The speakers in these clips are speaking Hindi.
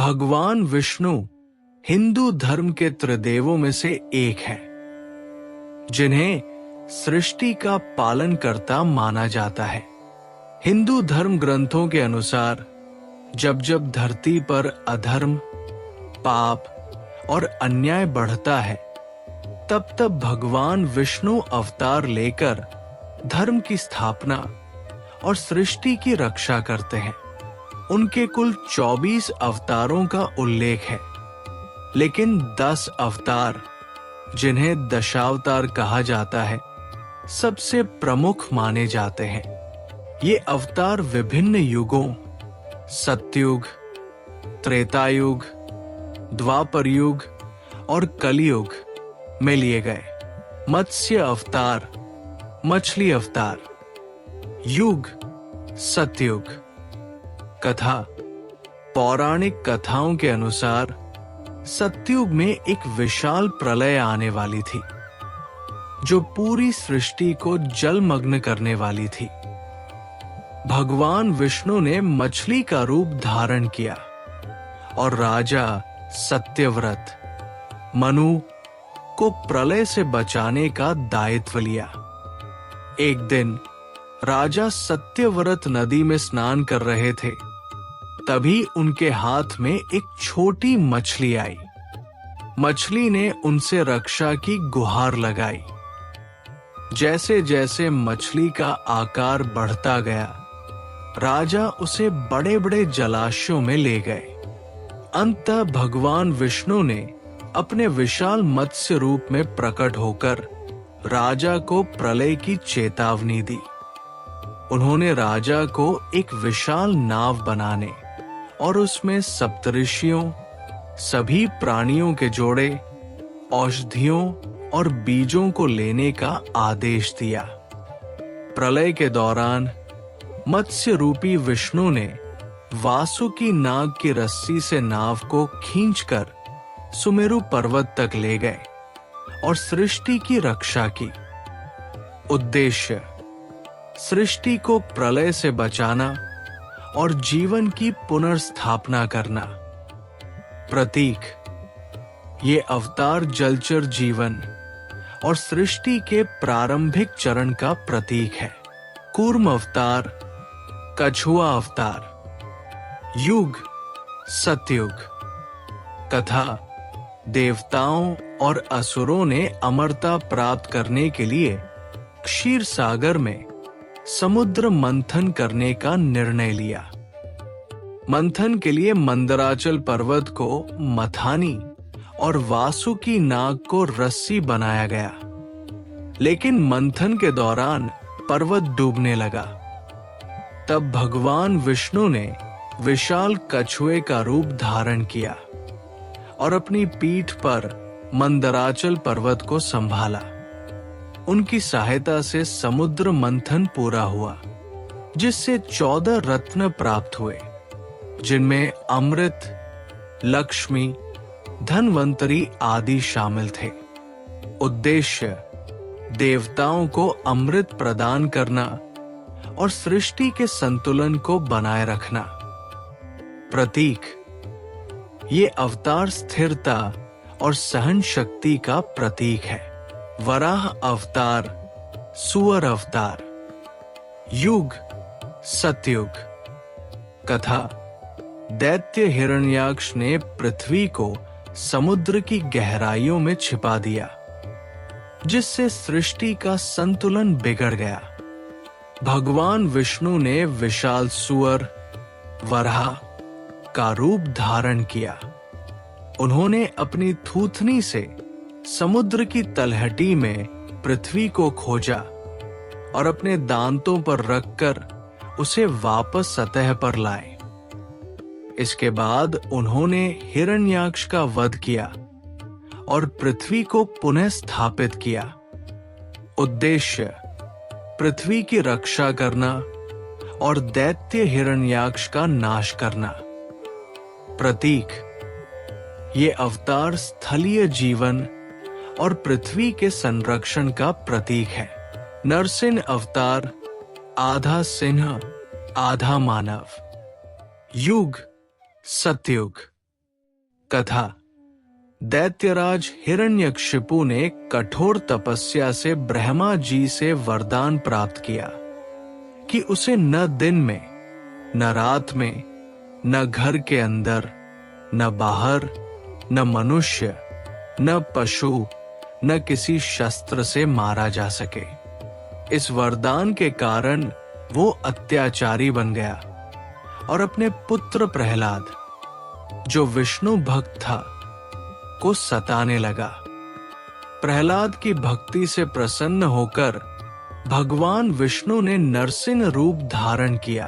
भगवान विष्णु हिंदू धर्म के त्रिदेवों में से एक है, जिन्हें सृष्टि का पालन करता माना जाता है। हिंदू धर्म ग्रंथों के अनुसार जब जब धरती पर अधर्म, पाप और अन्याय बढ़ता है, तब तब भगवान विष्णु अवतार लेकर धर्म की स्थापना और सृष्टि की रक्षा करते हैं। उनके कुल 24 अवतारों का उल्लेख है, लेकिन 10 अवतार, जिन्हें दशावतार कहा जाता है, सबसे प्रमुख माने जाते हैं। ये अवतार विभिन्न युगों, सतयुग, त्रेतायुग, द्वापर युग और कलयुग में लिए गए। मत्स्य अवतार, मछली अवतार, युग सतयुग। कथा, पौराणिक कथाओं के अनुसार सतयुग में एक विशाल प्रलय आने वाली थी, जो पूरी सृष्टि को जलमग्न करने वाली थी। भगवान विष्णु ने मछली का रूप धारण किया और राजा सत्यव्रत मनु को प्रलय से बचाने का दायित्व लिया। एक दिन राजा सत्यव्रत नदी में स्नान कर रहे थे, तभी उनके हाथ में एक छोटी मछली आई। मछली ने उनसे रक्षा की गुहार लगाई। जैसे जैसे मछली का आकार बढ़ता गया, राजा उसे बड़े बड़े जलाशयों में ले गए। अंततः भगवान विष्णु ने अपने विशाल मत्स्य रूप में प्रकट होकर राजा को प्रलय की चेतावनी दी। उन्होंने राजा को एक विशाल नाव बनाने और उसमें सप्तऋषियों, सभी प्राणियों के जोड़े, औषधियों और बीजों को लेने का आदेश दिया। प्रलय के दौरान मत्स्य रूपी विष्णु ने वासुकी नाग की रस्सी से नाव को खींचकर सुमेरु पर्वत तक ले गए और सृष्टि की रक्षा की। उद्देश्य, सृष्टि को प्रलय से बचाना और जीवन की पुनर्स्थापना करना। प्रतीक, ये अवतार जलचर जीवन और सृष्टि के प्रारंभिक चरण का प्रतीक है। कूर्म अवतार, कछुआ अवतार, युग सतयुग। कथा, देवताओं और असुरों ने अमरता प्राप्त करने के लिए क्षीर सागर में समुद्र मंथन करने का निर्णय लिया। मंथन के लिए मंदराचल पर्वत को मथानी और वासुकी नाग को रस्सी बनाया गया, लेकिन मंथन के दौरान पर्वत डूबने लगा। तब भगवान विष्णु ने विशाल कछुए का रूप धारण किया और अपनी पीठ पर मंदराचल पर्वत को संभाला। उनकी सहायता से समुद्र मंथन पूरा हुआ, जिससे 14 रत्न प्राप्त हुए, जिनमें अमृत, लक्ष्मी, धनवंतरी आदि शामिल थे। उद्देश्य, देवताओं को अमृत प्रदान करना और सृष्टि के संतुलन को बनाए रखना। प्रतीक, ये अवतार स्थिरता और सहन शक्ति का प्रतीक है। वराह अवतार, सुअर अवतार, युग सतयुग। कथा, दैत्य हिरण्याक्ष ने पृथ्वी को समुद्र की गहराइयों में छिपा दिया, जिससे सृष्टि का संतुलन बिगड़ गया। भगवान विष्णु ने विशाल सुअर, वराह का रूप धारण किया। उन्होंने अपनी थूथनी से समुद्र की तलहटी में पृथ्वी को खोजा और अपने दांतों पर रखकर उसे वापस सतह पर लाए। इसके बाद उन्होंने हिरण्याक्ष का वध किया और पृथ्वी को पुनः स्थापित किया। उद्देश्य, पृथ्वी की रक्षा करना और दैत्य हिरण्याक्ष का नाश करना। प्रतीक, ये अवतार स्थलीय जीवन और पृथ्वी के संरक्षण का प्रतीक है। नरसिंह अवतार, आधा सिंह आधा मानव, युग सतयुग। कथा। दैत्यराज हिरण्यकशिपु ने कठोर तपस्या से ब्रह्मा जी से वरदान प्राप्त किया कि उसे न दिन में, न रात में, न घर के अंदर, न बाहर, न मनुष्य, न पशु, न किसी शस्त्र से मारा जा सके। इस वरदान के कारण वो अत्याचारी बन गया और अपने पुत्र प्रहलाद, जो विष्णु भक्त था, को सताने लगा। प्रहलाद की भक्ति से प्रसन्न होकर भगवान विष्णु ने नरसिंह रूप धारण किया,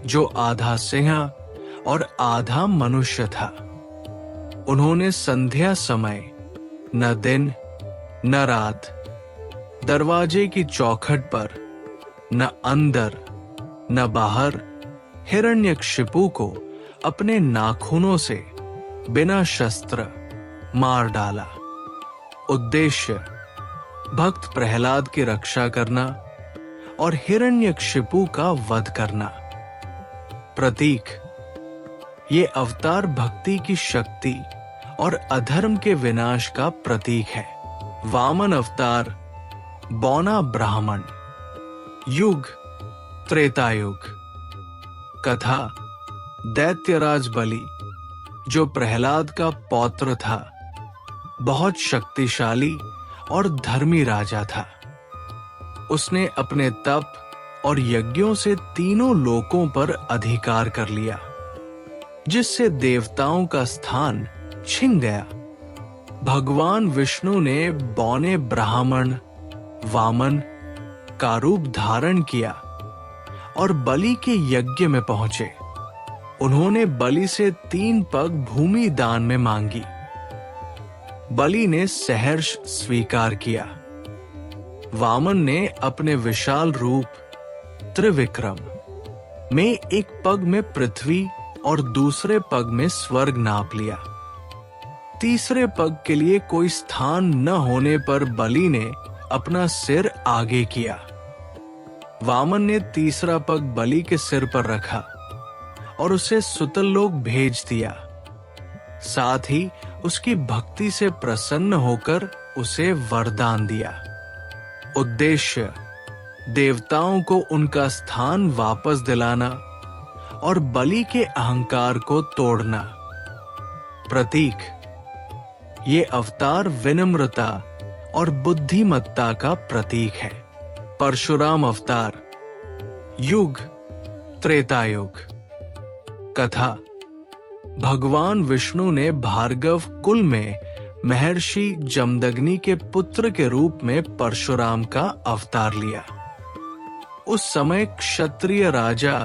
जो आधा सिंह और आधा मनुष्य था। उन्होंने संध्या समय न दिन न रात दरवाजे की चौखट पर, न अंदर न बाहर, हिरण्यकशिपु को अपने नाखूनों से बिना शस्त्र मार डाला। उद्देश्य भक्त प्रहलाद की रक्षा करना और हिरण्यकशिपु का वध करना। प्रतीक ये अवतार भक्ति की शक्ति और अधर्म के विनाश का प्रतीक है। वामन अवतार बौना ब्राह्मण। युग त्रेता युग। कथा। दैत्यराज बलि, जो प्रहलाद का पौत्र था, बहुत शक्तिशाली और धर्मी राजा था। उसने अपने तप और यज्ञों से तीनों लोकों पर अधिकार कर लिया, जिससे देवताओं का स्थान छिन गया। भगवान विष्णु ने बौने ब्राह्मण वामन का रूप धारण किया और बलि के यज्ञ में पहुंचे। उन्होंने बलि से 3 पग भूमि दान में मांगी। बलि ने सहर्ष स्वीकार किया। वामन ने अपने विशाल रूप त्रिविक्रम में एक पग में पृथ्वी और दूसरे पग में स्वर्ग नाप लिया। तीसरे पग के लिए कोई स्थान न होने पर बलि ने अपना सिर आगे किया। वामन ने तीसरा पग बलि के सिर पर रखा और उसे सुतरलोक भेज दिया। साथ ही उसकी भक्ति से प्रसन्न होकर उसे वरदान दिया। उद्देश्य देवताओं को उनका स्थान वापस दिलाना और बलि के अहंकार को तोड़ना। प्रतीक ये अवतार विनम्रता और बुद्धिमत्ता का प्रतीक है। परशुराम अवतार। युग त्रेता युग। कथा। भगवान विष्णु ने भार्गव कुल में महर्षि जमदग्नि के पुत्र के रूप में परशुराम का अवतार लिया। उस समय क्षत्रिय राजा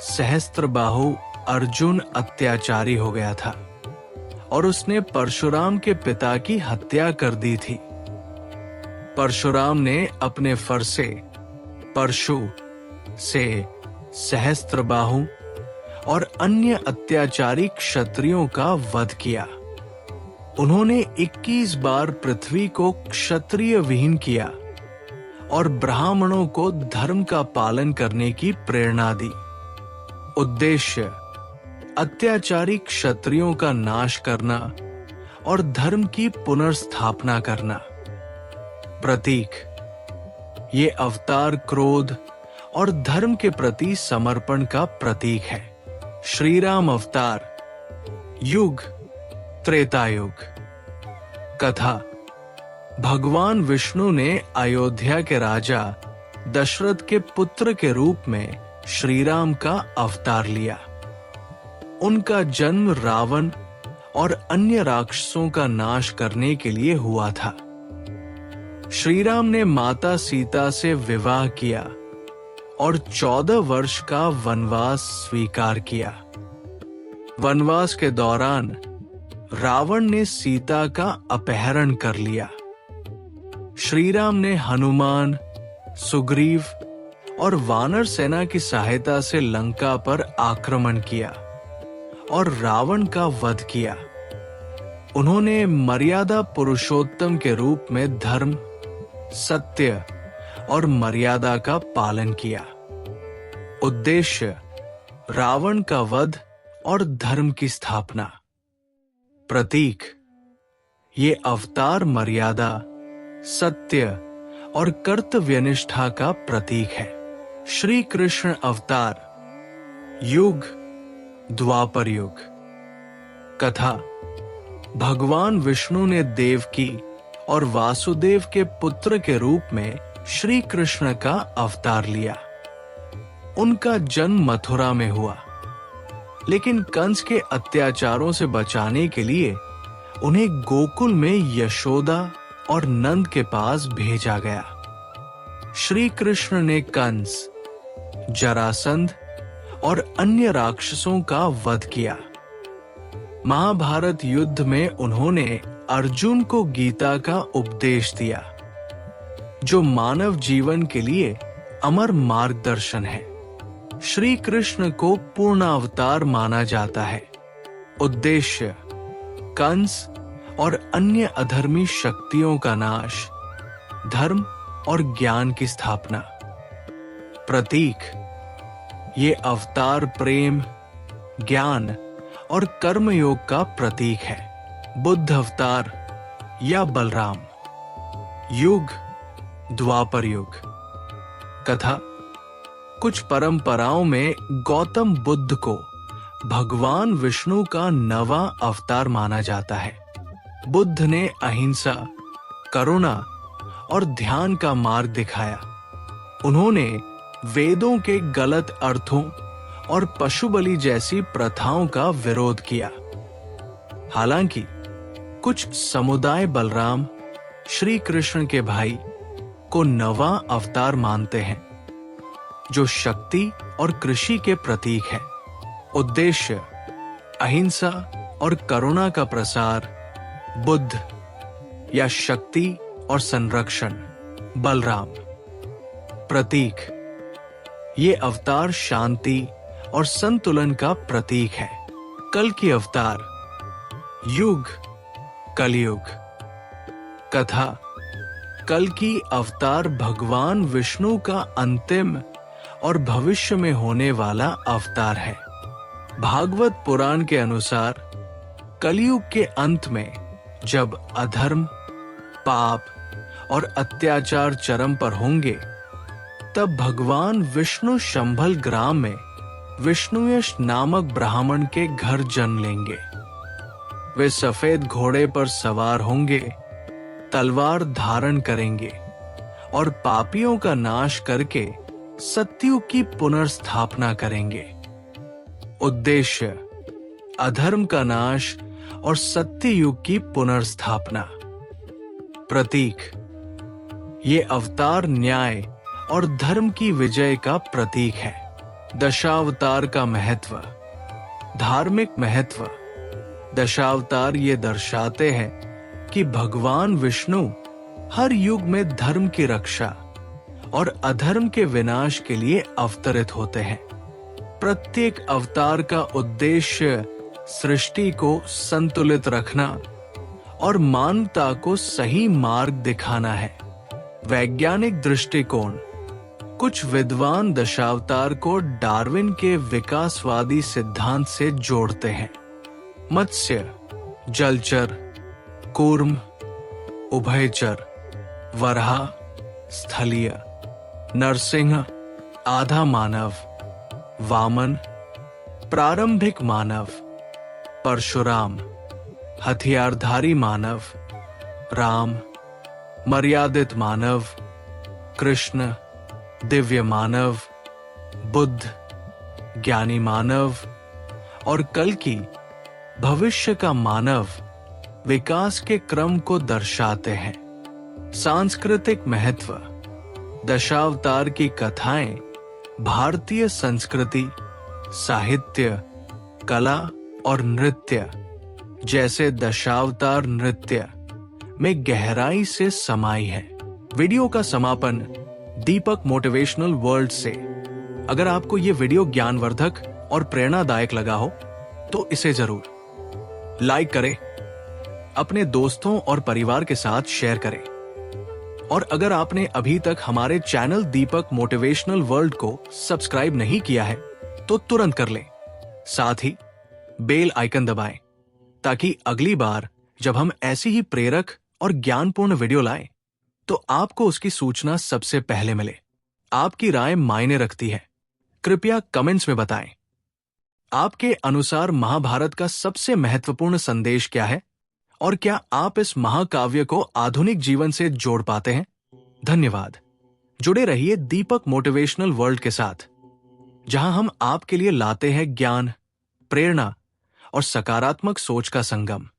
सहस्त्रबाहु अर्जुन अत्याचारी हो गया था और उसने परशुराम के पिता की हत्या कर दी थी। परशुराम ने अपने फरसे परशु से सहस्त्रबाहु और अन्य अत्याचारी क्षत्रियों का वध किया। उन्होंने 21 बार पृथ्वी को क्षत्रिय विहीन किया और ब्राह्मणों को धर्म का पालन करने की प्रेरणा दी। उद्देश्य अत्याचारी क्षत्रियों का नाश करना और धर्म की पुनर्स्थापना करना। प्रतीक ये अवतार क्रोध और धर्म के प्रति समर्पण का प्रतीक है। श्री राम अवतार। युग त्रेता युग। कथा। भगवान विष्णु ने अयोध्या के राजा दशरथ के पुत्र के रूप में श्री राम का अवतार लिया। उनका जन्म रावण और अन्य राक्षसों का नाश करने के लिए हुआ था। श्री राम ने माता सीता से विवाह किया और 14 वर्ष का वनवास स्वीकार किया। वनवास के दौरान रावण ने सीता का अपहरण कर लिया। श्री राम ने हनुमान, सुग्रीव और वानर सेना की सहायता से लंका पर आक्रमण किया और रावण का वध किया। उन्होंने मर्यादा पुरुषोत्तम के रूप में धर्म, सत्य और मर्यादा का पालन किया। उद्देश्य रावण का वध और धर्म की स्थापना। प्रतीक, ये अवतार मर्यादा, सत्य और कर्तव्यनिष्ठा का प्रतीक है। श्री कृष्ण अवतार। युग द्वापर युग। कथा। भगवान विष्णु ने देवकी और वासुदेव के पुत्र के रूप में श्री कृष्ण का अवतार लिया। उनका जन्म मथुरा में हुआ, लेकिन कंस के अत्याचारों से बचाने के लिए उन्हें गोकुल में यशोदा और नंद के पास भेजा गया। श्री कृष्ण ने कंस, जरासंध और अन्य राक्षसों का वध किया। महाभारत युद्ध में उन्होंने अर्जुन को गीता का उपदेश दिया, जो मानव जीवन के लिए अमर मार्गदर्शन है। श्री कृष्ण को पूर्ण अवतार माना जाता है। उद्देश्य कंस और अन्य अधर्मी शक्तियों का नाश, धर्म और ज्ञान की स्थापना। प्रतीक, ये अवतार प्रेम, ज्ञान और कर्मयोग का प्रतीक है। बुद्ध अवतार या बलराम। युग द्वापर युग। कथा। कुछ परंपराओं में गौतम बुद्ध को भगवान विष्णु का नवा अवतार माना जाता है। बुद्ध ने अहिंसा, करुणा और ध्यान का मार्ग दिखाया। उन्होंने वेदों के गलत अर्थों और पशु बलि जैसी प्रथाओं का विरोध किया। हालांकि कुछ समुदाय बलराम, श्री कृष्ण के भाई, को नवा अवतार मानते हैं, जो शक्ति और कृषि के प्रतीक है। उद्देश्य अहिंसा और करुणा का प्रसार। बुद्ध या शक्ति और संरक्षण, बलराम। प्रतीक, ये अवतार शांति और संतुलन का प्रतीक है। कल की अवतार। युग कलयुग। कथा। कल की अवतार भगवान विष्णु का अंतिम और भविष्य में होने वाला अवतार है। भागवत पुराण के अनुसार कलयुग के अंत में जब अधर्म, पाप और अत्याचार चरम पर होंगे, तब भगवान विष्णु शंभल ग्राम में विष्णुयश नामक ब्राह्मण के घर जन्म लेंगे। वे सफेद घोड़े पर सवार होंगे, तलवार धारण करेंगे और पापियों का नाश करके सत्युग की पुनर्स्थापना करेंगे। उद्देश्य अधर्म का नाश और सत्य युग की पुनर्स्थापना। प्रतीक, ये अवतार न्याय और धर्म की विजय का प्रतीक है। दशावतार का महत्व। धार्मिक महत्व। दशावतार ये दर्शाते हैं कि भगवान विष्णु हर युग में धर्म की रक्षा और अधर्म के विनाश के लिए अवतरित होते हैं। प्रत्येक अवतार का उद्देश्य सृष्टि को संतुलित रखना और मानवता को सही मार्ग दिखाना है। वैज्ञानिक दृष्टिकोण। कुछ विद्वान दशावतार को डार्विन के विकासवादी सिद्धांत से जोड़ते हैं। मत्स्य, जलचर, कूर्म, उभयचर, वराह, स्थलीय, नरसिंह, आधा मानव, वामन, प्रारंभिक मानव, परशुराम, हथियारधारी मानव, राम, मर्यादित मानव, कृष्ण, दिव्य मानव, बुद्ध, ज्ञानी मानव और कल्कि, भविष्य का मानव, विकास के क्रम को दर्शाते हैं। सांस्कृतिक महत्व। दशावतार की कथाएं भारतीय संस्कृति, साहित्य, कला और नृत्य जैसे दशावतार नृत्य में गहराई से समाई है। वीडियो का समापन दीपक मोटिवेशनल वर्ल्ड से। अगर आपको ये वीडियो ज्ञानवर्धक और प्रेरणादायक लगा हो तो इसे जरूर लाइक करें, अपने दोस्तों और परिवार के साथ शेयर करें और अगर आपने अभी तक हमारे चैनल दीपक मोटिवेशनल वर्ल्ड को सब्सक्राइब नहीं किया है तो तुरंत कर लें। साथ ही बेल आइकन दबाएं ताकि अगली बार जब हम ऐसी ही प्रेरक और ज्ञानपूर्ण वीडियो लाएं, तो आपको उसकी सूचना सबसे पहले मिले। आपकी राय मायने रखती है। कृपया कमेंट्स में बताएं। आपके अनुसार महाभारत का सबसे महत्वपूर्ण संदेश क्या है और क्या आप इस महाकाव्य को आधुनिक जीवन से जोड़ पाते हैं? धन्यवाद। जुड़े रहिए दीपक मोटिवेशनल वर्ल्ड के साथ, जहां हम आपके लिए लाते हैं ज्ञान, प्रेरणा और सकारात्मक सोच का संगम।